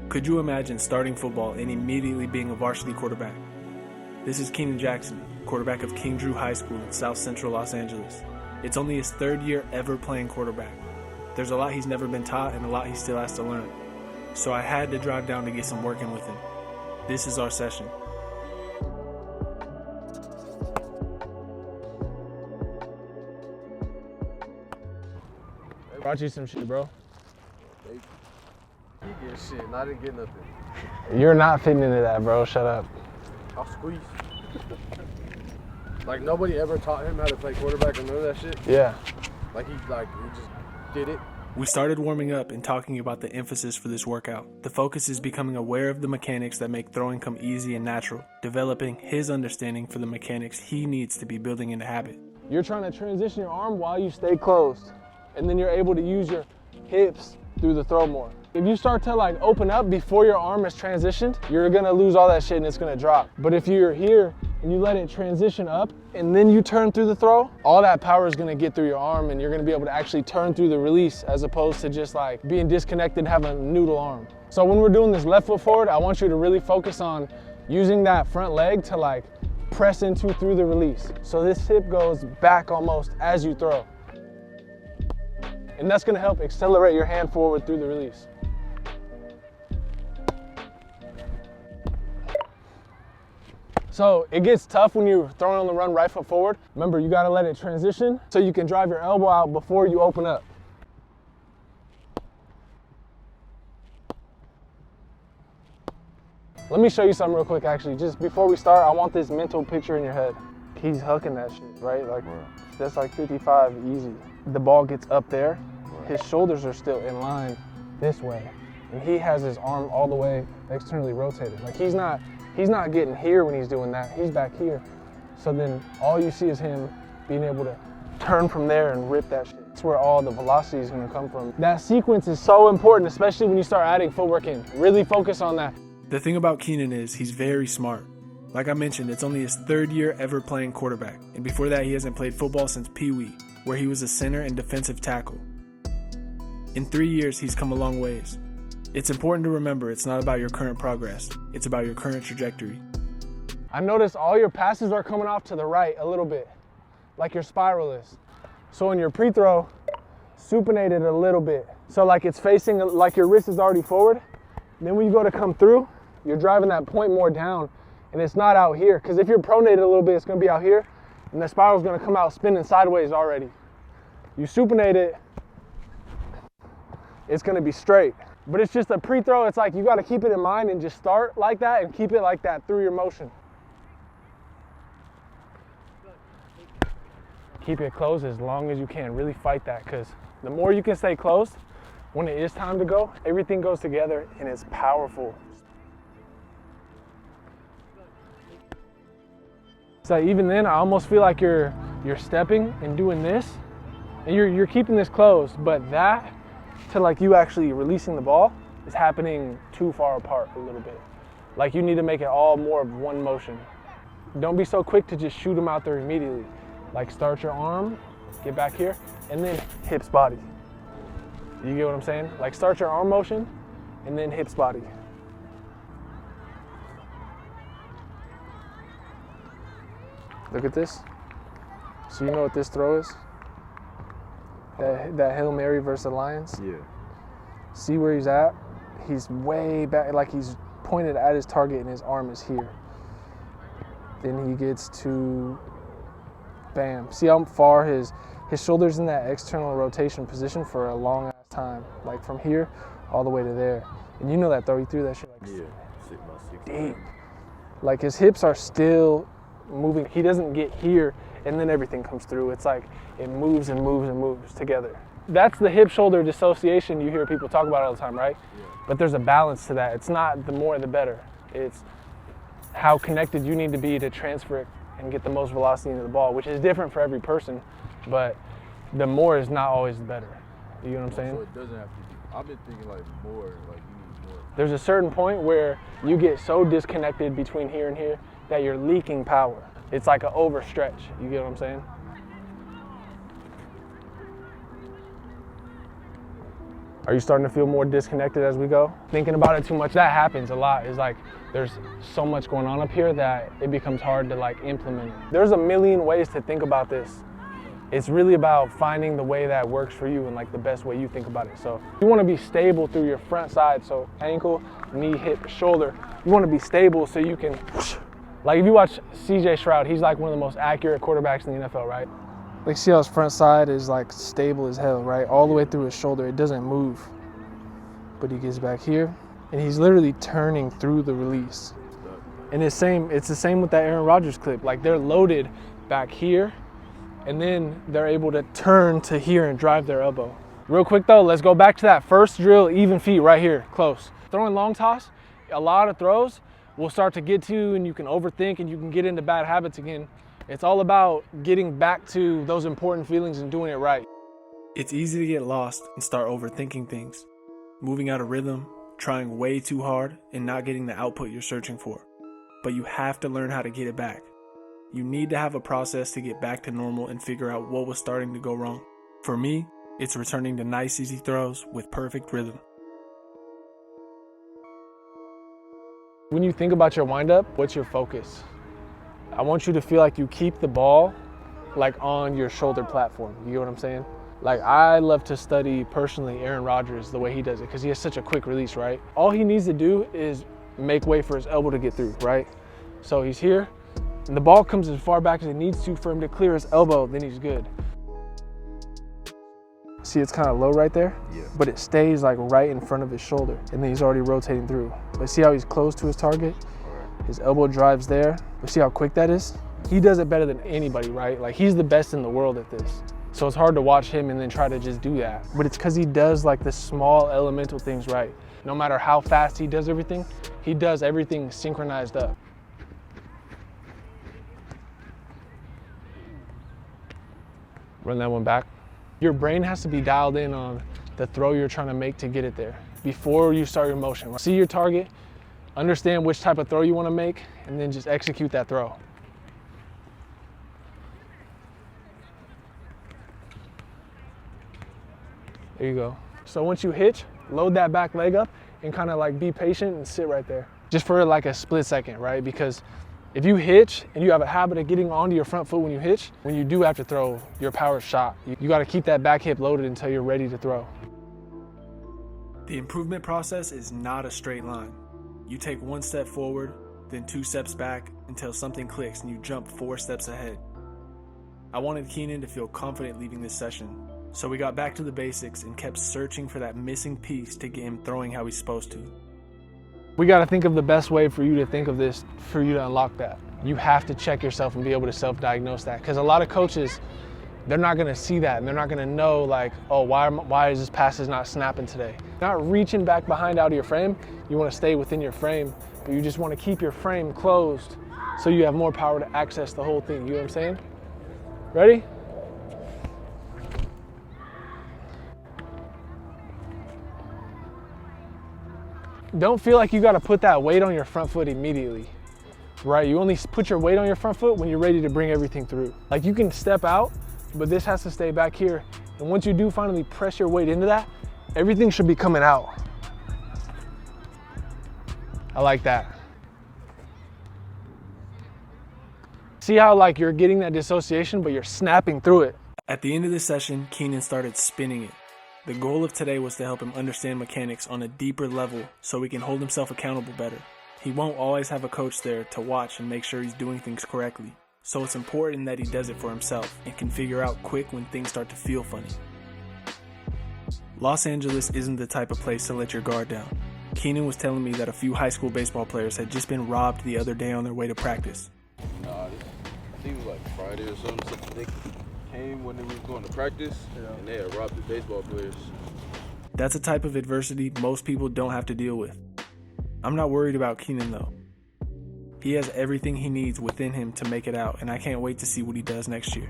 Could you imagine starting football and immediately being a varsity quarterback? This is Keenan Jackson, quarterback of King Drew High School in South Central Los Angeles. It's only his third year ever playing quarterback. There's a lot he's never been taught and a lot he still has to learn. So I had to drive down to get some work in with him. This is our session. Brought you some shit, bro. He get shit, and I didn't get nothing. You're not fitting into that, bro. Shut up. I'll squeeze. Like, nobody ever taught him how to play quarterback or none of that shit? Yeah. Like, he just did it. We started warming up and talking about the emphasis for this workout. The focus is becoming aware of the mechanics that make throwing come easy and natural, developing his understanding for the mechanics he needs to be building into habit. You're trying to transition your arm while you stay closed, and then you're able to use your hips through the throw more. If you start to like open up before your arm is transitioned, you're gonna lose all that shit and it's gonna drop. But if you're here and you let it transition up and then you turn through the throw, all that power is gonna get through your arm and you're gonna be able to actually turn through the release as opposed to just like being disconnected and having a noodle arm. So when we're doing this left foot forward, I want you to really focus on using that front leg to like press into through the release. So this hip goes back almost as you throw. And that's gonna help accelerate your hand forward through the release. So it gets tough when you're throwing on the run right foot forward. Remember, you gotta let it transition so you can drive your elbow out before you open up. Let me show you something real quick, actually. Just before we start, I want this mental picture in your head. He's hooking that shit, right? Like, that's like 55 easy. The ball gets up there. His shoulders are still in line this way. And he has his arm all the way externally rotated. Like he's not getting here when he's doing that. He's back here. So then all you see is him being able to turn from there and rip that shit. That's where all the velocity is gonna come from. That sequence is so important, especially when you start adding footwork in. Really focus on that. The thing about Keenan is he's very smart. Like I mentioned, it's only his third year ever playing quarterback. And before that, he hasn't played football since Pee Wee, where he was a center and defensive tackle. In 3 years, he's come a long ways. It's important to remember it's not about your current progress, it's about your current trajectory. I noticed all your passes are coming off to the right a little bit, like your spiral is. So in your pre-throw, supinate it a little bit. So like it's facing, like your wrist is already forward. And then when you go to come through, you're driving that point more down and it's not out here. Because if you're pronated a little bit, it's gonna be out here and the spiral's gonna come out spinning sideways already. You supinate it, it's gonna be straight. But it's just a pre-throw, it's like you gotta keep it in mind and just start like that and keep it like that through your motion. Keep it closed as long as you can, really fight that, because the more you can stay closed, when it is time to go, everything goes together and it's powerful. So even then, I almost feel like you're stepping and doing this, and you're keeping this closed, but that, to like you actually releasing the ball is happening too far apart a little bit. Like you need to make it all more of one motion. Don't be so quick to just shoot them out there immediately. Like start your arm, get back here, and then hips body. You get what I'm saying? Like start your arm motion and then hips body. Look at this. So you know what this throw is? That Hail Mary versus the Lions? Yeah. See where he's at? He's way back, like he's pointed at his target and his arm is here. Then he gets to, bam. See how far his shoulder's in that external rotation position for a long ass time. Like from here all the way to there. And you know that throw, he threw that shit like deep. Like his hips are still moving. He doesn't get here and then everything comes through. It's like it moves and moves and moves together. That's the hip-shoulder dissociation you hear people talk about all the time, right? Yeah. But there's a balance to that. It's not the more the better. It's how connected you need to be to transfer it and get the most velocity into the ball, which is different for every person, but the more is not always the better. You know what I'm saying? So it doesn't have to be. I've been thinking like more, like you need more. There's a certain point where you get so disconnected between here and here that you're leaking power. It's like an overstretch. You get what I'm saying? Are you starting to feel more disconnected as we go? Thinking about it too much, that happens a lot. It's like there's so much going on up here that it becomes hard to like implement it. There's a million ways to think about this. It's really about finding the way that works for you and like the best way you think about it. So you want to be stable through your front side. So ankle, knee, hip, shoulder. You want to be stable so you can, like if you watch CJ Stroud, he's like one of the most accurate quarterbacks in the NFL, right? Like see how his front side is like stable as hell, right? All the way through his shoulder, it doesn't move. But he gets back here and he's literally turning through the release. And it's the same with that Aaron Rodgers clip. Like they're loaded back here and then they're able to turn to here and drive their elbow. Real quick though, let's go back to that first drill, even feet right here, close. Throwing long toss, a lot of throws will start to get to you and you can overthink and you can get into bad habits again. It's all about getting back to those important feelings and doing it right. It's easy to get lost and start overthinking things, moving out of rhythm, trying way too hard, and not getting the output you're searching for. But you have to learn how to get it back. You need to have a process to get back to normal and figure out what was starting to go wrong. For me, it's returning to nice, easy throws with perfect rhythm. When you think about your windup, what's your focus? I want you to feel like you keep the ball like on your shoulder platform. You get what I'm saying? Like I love to study personally Aaron Rodgers, the way he does it, because he has such a quick release, right? All he needs to do is make way for his elbow to get through, right? So he's here, and the ball comes as far back as it needs to for him to clear his elbow, then he's good. See, it's kind of low right there, Yeah. but it stays like right in front of his shoulder, and then he's already rotating through. But see how he's close to his target? His elbow drives there, but see how quick that is? He does it better than anybody, right? Like he's the best in the world at this. So it's hard to watch him and then try to just do that. But it's because he does like the small elemental things right. No matter how fast he does everything synchronized up. Run that one back. Your brain has to be dialed in on the throw you're trying to make to get it there before you start your motion. See your target, understand which type of throw you want to make, and then just execute that throw. There you go. So once you hitch, load that back leg up and kind of like be patient and sit right there. Just for like a split second, right? Because if you hitch and you have a habit of getting onto your front foot when you hitch, when you do have to throw, your power's shot. You got to keep that back hip loaded until you're ready to throw. The improvement process is not a straight line. You take one step forward, then 2 steps back until something clicks and you jump 4 steps ahead. I wanted Keenan to feel confident leaving this session, so we got back to the basics and kept searching for that missing piece to get him throwing how he's supposed to. We got to think of the best way for you to think of this, for you to unlock that. You have to check yourself and be able to self-diagnose that, because a lot of coaches, they're not going to see that and they're not going to know like, oh, why is this pass not snapping today? Not reaching back behind out of your frame. You want to stay within your frame, but you just want to keep your frame closed so you have more power to access the whole thing. You know what I'm saying? Ready? Don't feel like you got to put that weight on your front foot immediately, right? You only put your weight on your front foot when you're ready to bring everything through. Like you can step out, but this has to stay back here. And once you do finally press your weight into that, everything should be coming out. I like that. See how like you're getting that dissociation, but you're snapping through it. At the end of the session, Keenan started spinning it. The goal of today was to help him understand mechanics on a deeper level so he can hold himself accountable better. He won't always have a coach there to watch and make sure he's doing things correctly, so it's important that he does it for himself and can figure out quick when things start to feel funny. Los Angeles isn't the type of place to let your guard down. Keenan was telling me that a few high school baseball players had just been robbed the other day on their way to practice. Nah, I think it was like Friday or something. They came when they was going to practice, and they had robbed the baseball players. That's a type of adversity most people don't have to deal with. I'm not worried about Keenan though. He has everything he needs within him to make it out, and I can't wait to see what he does next year.